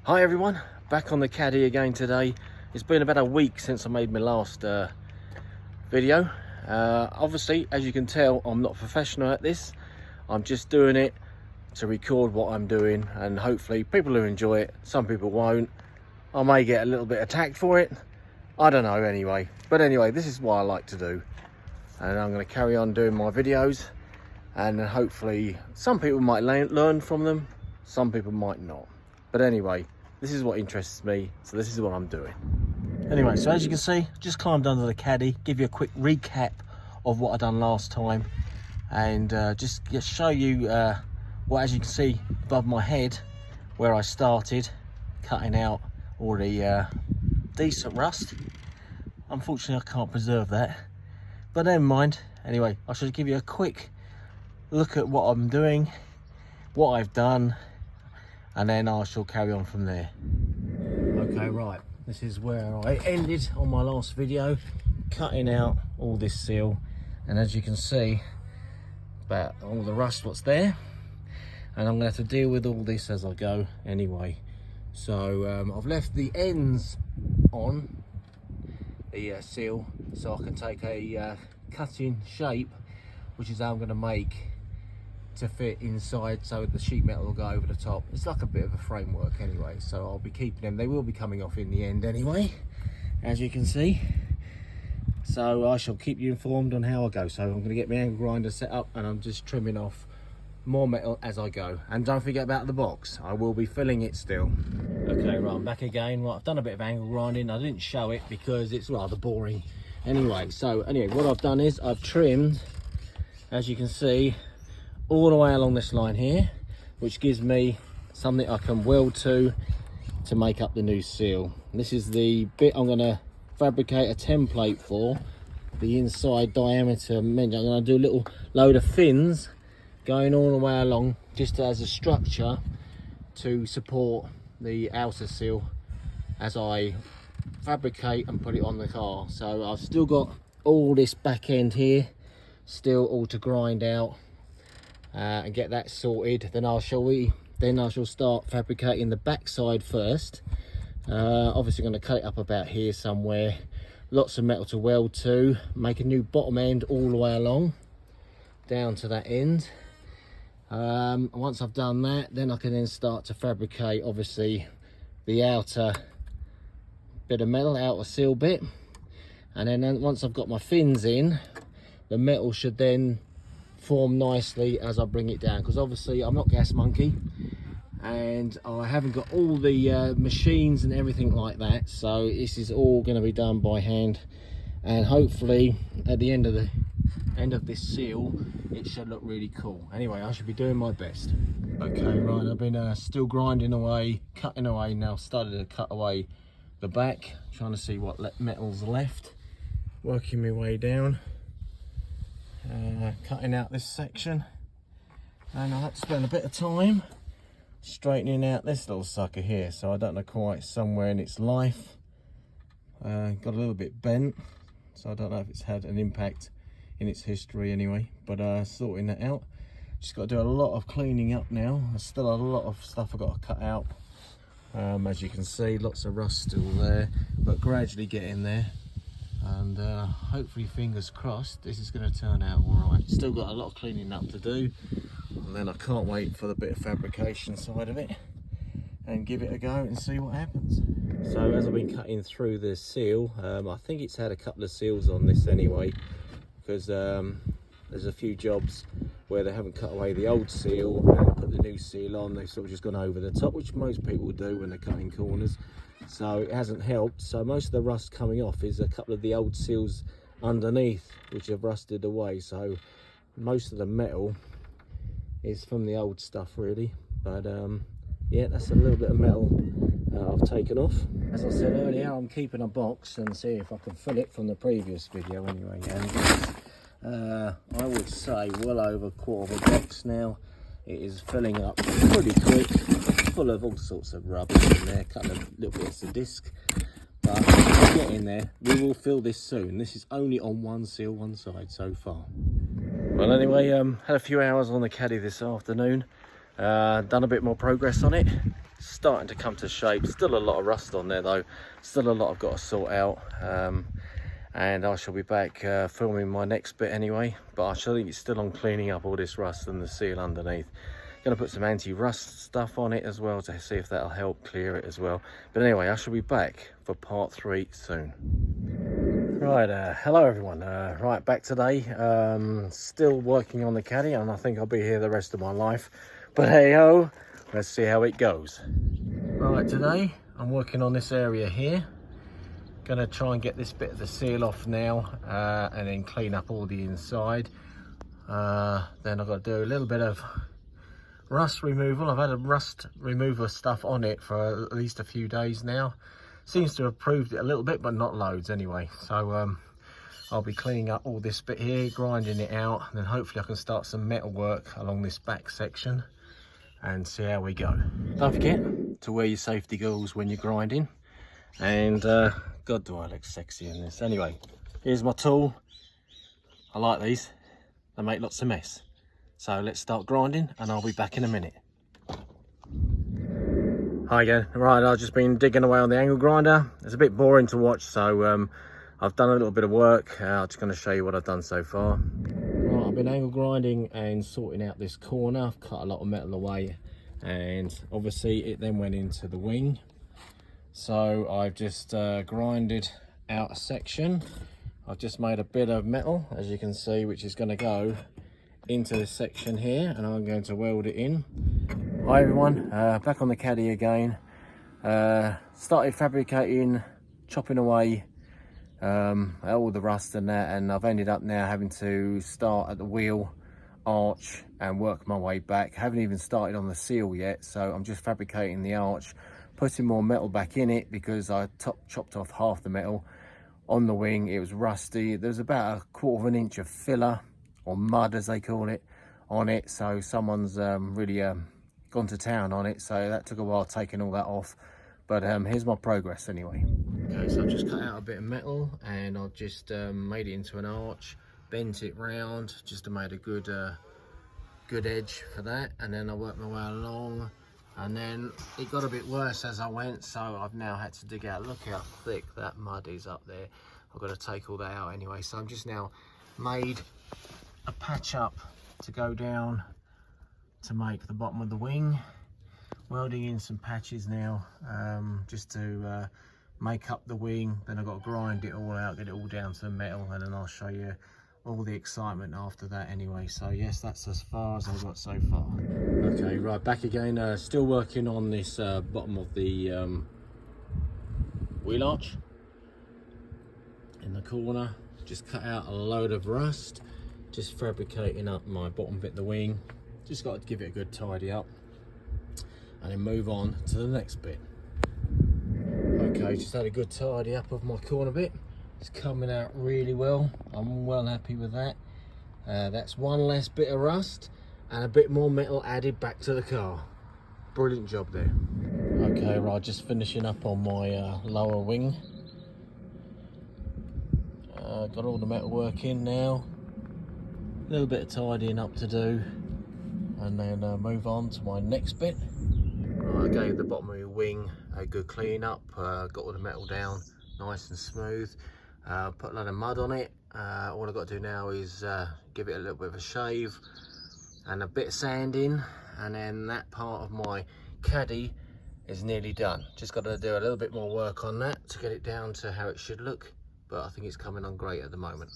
Hi everyone, back on the Caddy again today. It's been about a week since I made my last video. Obviously, as you can tell, I'm not professional at this. I'm just doing it to record what I'm doing, and hopefully people will enjoy it. Some people won't. I may get a little bit attacked for it. I don't know anyway. But anyway, this is what I like to do. And I'm going to carry on doing my videos. And hopefully some people might learn from them. Some people might not. But anyway, this is what interests me, so this is what I'm doing. Anyway, so as you can see, just climbed under the Caddy, give you a quick recap of what I done last time, and just show you what, as you can see above my head, where I started, cutting out all the decent rust. Unfortunately, I can't preserve that, but never mind. Anyway, I should give you a quick look at what I'm doing, what I've done, and then I shall carry on from there. Okay, right, this is where I ended on my last video, cutting out all this seal, and as you can see, about all the rust what's there, and I'm gonna have to deal with all this as I go anyway. So I've left the ends on the seal so I can take a cutting shape, which is how I'm gonna make to fit inside, so the sheet metal will go over the top. It's like a bit of a framework anyway, so I'll be keeping them. They will be coming off in the end anyway, as you can see. So I shall keep you informed on how I go. So I'm going to get my angle grinder set up, and I'm just trimming off more metal as I go. And don't forget about the box, I will be filling it still. Okay, right, I'm back again. Right, I've done a bit of angle grinding. I didn't show it because it's rather boring anyway. So anyway, what I've done is I've trimmed, as you can see, all the way along this line here, which gives me something I can weld to make up the new seal. This is the bit I'm going to fabricate a template for, the inside diameter. I'm going to do a little load of fins going all the way along, just as a structure to support the outer seal as I fabricate and put it on the car. So I've still got all this back end here still all to grind out and get that sorted. Then I shall start fabricating the back side first. Obviously going to cut it up about here somewhere. Lots of metal to weld to, make a new bottom end all the way along down to that end. Once I've done that, then I can then start to fabricate obviously the outer bit of metal, outer seal bit, and then once I've got my fins in, the metal should then form nicely as I bring it down, because obviously I'm not gas monkey and I haven't got all the machines and everything like that, so this is all going to be done by hand, and hopefully at the end of this seal it should look really cool. Anyway, I should be doing my best. Okay, right, I've been still grinding away, cutting away now. Started to cut away the back, trying to see what metal's left, working my way down, cutting out this section, and I had to spend a bit of time straightening out this little sucker here. So I don't know quite, somewhere in its life got a little bit bent, so I don't know if it's had an impact in its history anyway, but sorting that out. Just got to do a lot of cleaning up now. There's still a lot of stuff I've got to cut out. As you can see, lots of rust still there, but gradually getting there. And hopefully, fingers crossed, this is going to turn out all right. Still got a lot of cleaning up to do, and then I can't wait for the bit of fabrication side of it and give it a go and see what happens. So as I've been cutting through the seal, I think it's had a couple of seals on this anyway, because there's a few jobs where they haven't cut away the old seal and put the new seal on. They've sort of just gone over the top, which most people do when they're cutting corners. So it hasn't helped. So most of the rust coming off is a couple of the old seals underneath, which have rusted away. So most of the metal is from the old stuff really. But yeah, that's a little bit of metal I've taken off. As I said earlier, I'm keeping a box and see if I can fill it from the previous video anyway. And I would say well over a quarter of a box now. It is filling up pretty quick, full of all sorts of rubbish in there, a couple of little bits of disc, but we'll get in there. We will fill this soon. This is only on one seal, one side so far. Well, anyway, had a few hours on the Caddy this afternoon, done a bit more progress on it, starting to come to shape. Still a lot of rust on there though, still a lot I've got to sort out. And I shall be back filming my next bit anyway, but I shall think it's still on cleaning up all this rust and the seal underneath. Gonna put some anti-rust stuff on it as well to see if that'll help clear it as well. But anyway, I shall be back for part 3 soon. Right, hello everyone. Right, back today. Still working on the Caddy, and I think I'll be here the rest of my life. But hey ho, let's see how it goes. Right, today I'm working on this area here. Gonna try and get this bit of the seal off now, and then clean up all the inside. Then I've got to do a little bit of rust removal. I've had a rust remover stuff on it for at least a few days now. Seems to have improved it a little bit, but not loads anyway. So I'll be cleaning up all this bit here, grinding it out, and then hopefully I can start some metal work along this back section and see how we go. Don't forget to wear your safety goggles when you're grinding. And God, do I look sexy in this. Anyway, here's my tool. I like these. They make lots of mess. So let's start grinding and I'll be back in a minute. Hi again. Right, I've just been digging away on the angle grinder. It's a bit boring to watch, so I've done a little bit of work. I'm just going to show you what I've done so far. Right, I've been angle grinding and sorting out this corner. I've cut a lot of metal away, and obviously it then went into the wing. So I've just grinded out a section. I've just made a bit of metal, as you can see, which is going to go into this section here, and I'm going to weld it in. Hi everyone, back on the Caddy again. Started fabricating, chopping away all the rust and that, and I've ended up now having to start at the wheel arch and work my way back. Haven't even started on the seal yet, so I'm just fabricating the arch, putting more metal back in it because I chopped off half the metal on the wing. It was rusty. There's about 1/4 of an inch of filler, or mud as they call it, on it, so someone's really gone to town on it, so that took a while taking all that off. But here's my progress anyway. Okay, so I've just cut out a bit of metal and I've just made it into an arch, bent it round just to make a good good edge for that, and then I worked my way along, and then it got a bit worse as I went, so I've now had to dig out. Look how thick that mud is up there. I've got to take all that out anyway, so I'm just now made a patch up to go down to make the bottom of the wing, welding in some patches now, just to make up the wing. Then I've got to grind it all out, get it all down to metal, and then I'll show you all the excitement after that anyway. So yes, that's as far as I've got so far. Okay, right, back again, still working on this bottom of the wheel arch in the corner. Just cut out a load of rust, just fabricating up my bottom bit of the wing. Just got to give it a good tidy up and then move on to the next bit. Okay, just had a good tidy up of my corner bit. It's coming out really well. I'm well happy with that. That's one less bit of rust and a bit more metal added back to the car. Brilliant job there. Okay, right, just finishing up on my lower wing. Got all the metal work in now. A little bit of tidying up to do, and then move on to my next bit. Right, I gave the bottom of your wing a good clean up, got all the metal down nice and smooth, put a lot of mud on it. All I've got to do now is give it a little bit of a shave and a bit of sanding, and then that part of my Caddy is nearly done. Just got to do a little bit more work on that to get it down to how it should look, but I think it's coming on great at the moment.